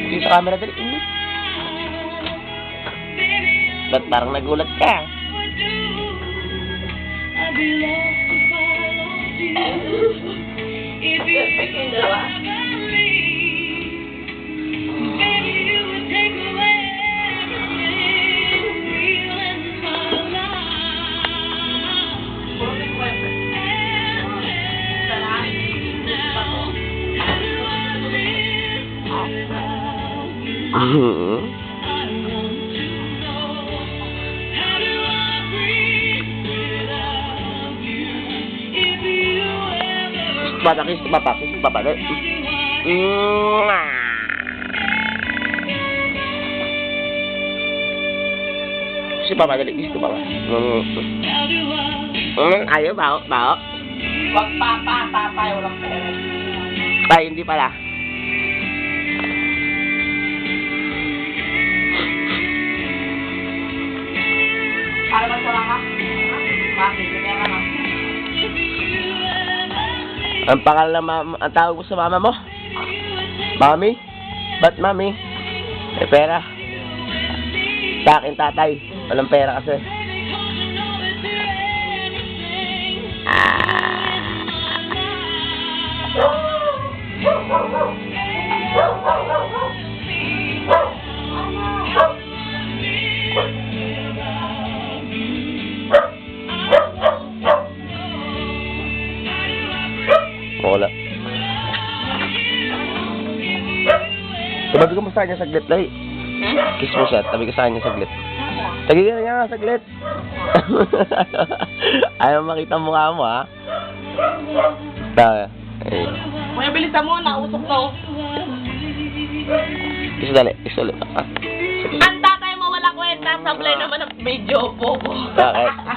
Dito sa camera dali. Ba't parang nagulat ka? Kiss papa. Si papa dali, kiss papa. Ayaw, bao. Wag papa, walang pera. Ay, hindi pala. Para ba wala ka? Mami, pera na. Ang pangalan na ang tawag mo sa mama mo? Mami? Ba't mami? May pera. Sa akin tatay. Walang pera kasi. Wala. Tabi ko mo sa kanya saglit, dali. Kiss mo siya, tabi ko sa kanya saglit. Tabi ka nga saglit. Ayaw makita mukha mo, ha? Ay. Kuya, bilisan mo, nausok na. Kiss dali. Ang tatay mo wala kwenta, sablay naman ang video po ko. Bakit?